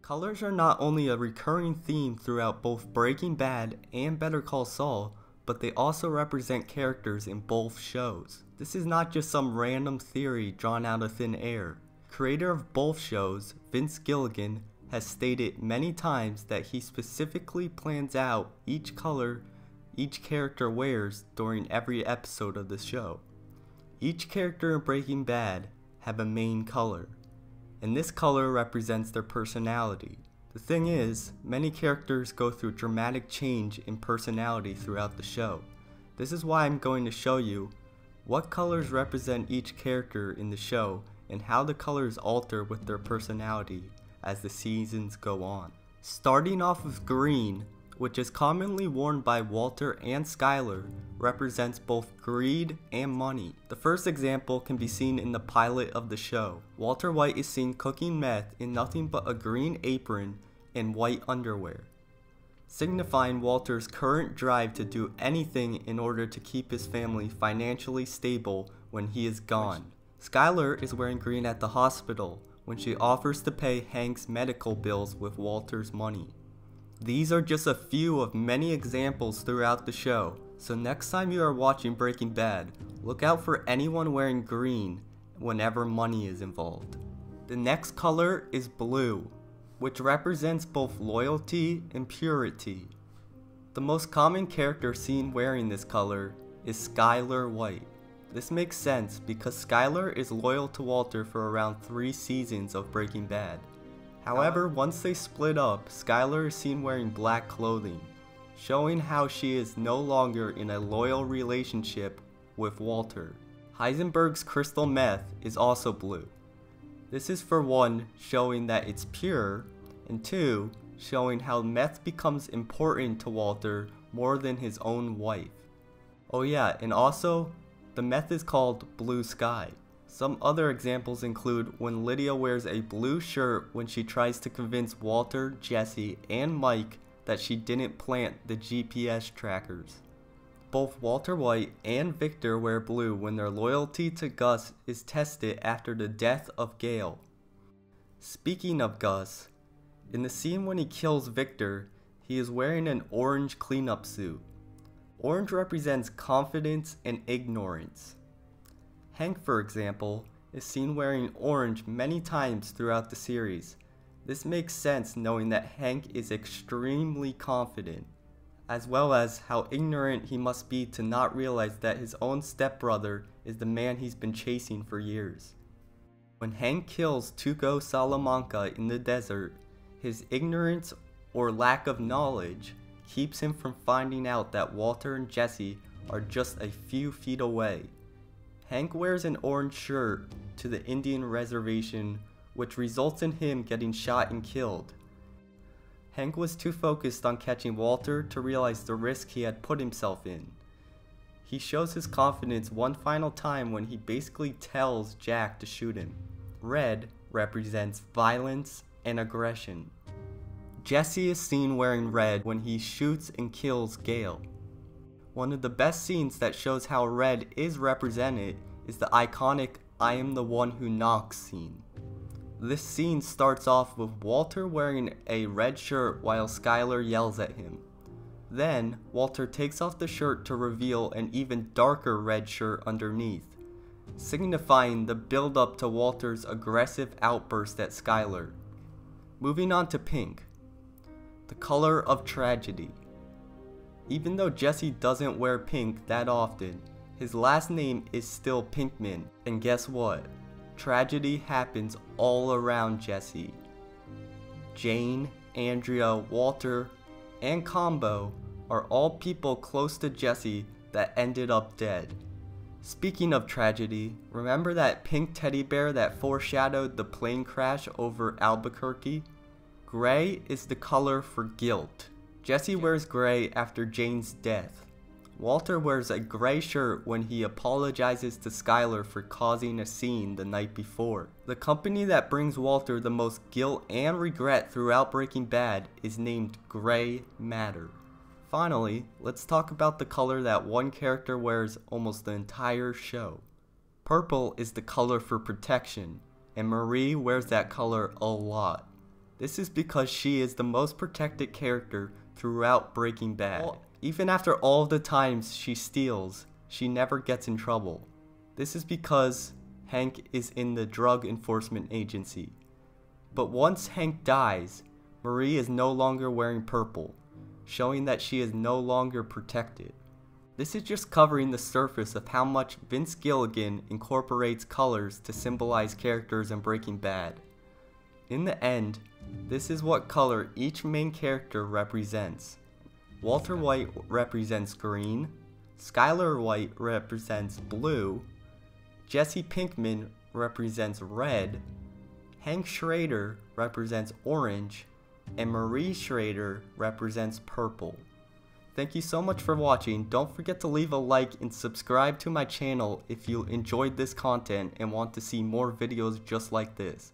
Colors are not only a recurring theme throughout both Breaking Bad and Better Call Saul, but they also represent characters in both shows. This is not just some random theory drawn out of thin air. Creator of both shows, Vince Gilligan, has stated many times that he specifically plans out each color each character wears during every episode of the show. Each character in Breaking Bad have a main color, and this color represents their personality. The thing is, many characters go through dramatic change in personality throughout the show. This is why I'm going to show you what colors represent each character in the show and how the colors alter with their personality as the seasons go on. Starting off with green, which is commonly worn by Walter and Skyler, represents both greed and money. The first example can be seen in the pilot of the show. Walter White is seen cooking meth in nothing but a green apron and white underwear, signifying Walter's current drive to do anything in order to keep his family financially stable when he is gone. Skyler is wearing green at the hospital when she offers to pay Hank's medical bills with Walter's money. These are just a few of many examples throughout the show, so next time you are watching Breaking Bad, look out for anyone wearing green whenever money is involved. The next color is blue, which represents both loyalty and purity. The most common character seen wearing this color is Skyler White. This makes sense because Skyler is loyal to Walter for around 3 seasons of Breaking Bad. However, once they split up, Skyler is seen wearing black clothing, showing how she is no longer in a loyal relationship with Walter. Heisenberg's crystal meth is also blue. This is for 1, showing that it's pure, and 2, showing how meth becomes important to Walter more than his own wife. Oh yeah, and also, the meth is called Blue Sky. Some other examples include when Lydia wears a blue shirt when she tries to convince Walter, Jesse, and Mike that she didn't plant the GPS trackers. Both Walter White and Victor wear blue when their loyalty to Gus is tested after the death of Gale. Speaking of Gus, in the scene when he kills Victor, he is wearing an orange cleanup suit. Orange represents confidence and ignorance. Hank, for example, is seen wearing orange many times throughout the series. This makes sense knowing that Hank is extremely confident, as well as how ignorant he must be to not realize that his own stepbrother is the man he's been chasing for years. When Hank kills Tuco Salamanca in the desert, his ignorance or lack of knowledge keeps him from finding out that Walter and Jesse are just a few feet away. Hank wears an orange shirt to the Indian reservation, which results in him getting shot and killed. Hank was too focused on catching Walter to realize the risk he had put himself in. He shows his confidence one final time when he basically tells Jack to shoot him. Red represents violence and aggression. Jesse is seen wearing red when he shoots and kills Gale. One of the best scenes that shows how red is represented is the iconic "I am the one who knocks" scene. This scene starts off with Walter wearing a red shirt while Skyler yells at him. Then, Walter takes off the shirt to reveal an even darker red shirt underneath, signifying the build-up to Walter's aggressive outburst at Skyler. Moving on to pink, the color of tragedy. Even though Jesse doesn't wear pink that often, his last name is still Pinkman, and guess what? Tragedy happens all around Jesse. Jane, Andrea, Walter, and Combo are all people close to Jesse that ended up dead. Speaking of tragedy, remember that pink teddy bear that foreshadowed the plane crash over Albuquerque? Gray is the color for guilt. Jesse wears gray after Jane's death. Walter wears a gray shirt when he apologizes to Skyler for causing a scene the night before. The company that brings Walter the most guilt and regret throughout Breaking Bad is named Gray Matter. Finally, let's talk about the color that one character wears almost the entire show. Purple is the color for protection, and Marie wears that color a lot. This is because she is the most protected character throughout Breaking Bad. Even after all the times she steals, she never gets in trouble. This is because Hank is in the Drug Enforcement Agency. But once Hank dies, Marie is no longer wearing purple, showing that she is no longer protected. This is just covering the surface of how much Vince Gilligan incorporates colors to symbolize characters in Breaking Bad. In the end, this is what color each main character represents. Walter White represents green, Skyler White represents blue, Jesse Pinkman represents red, Hank Schrader represents orange, and Marie Schrader represents purple. Thank you so much for watching. Don't forget to leave a like and subscribe to my channel if you enjoyed this content and want to see more videos just like this.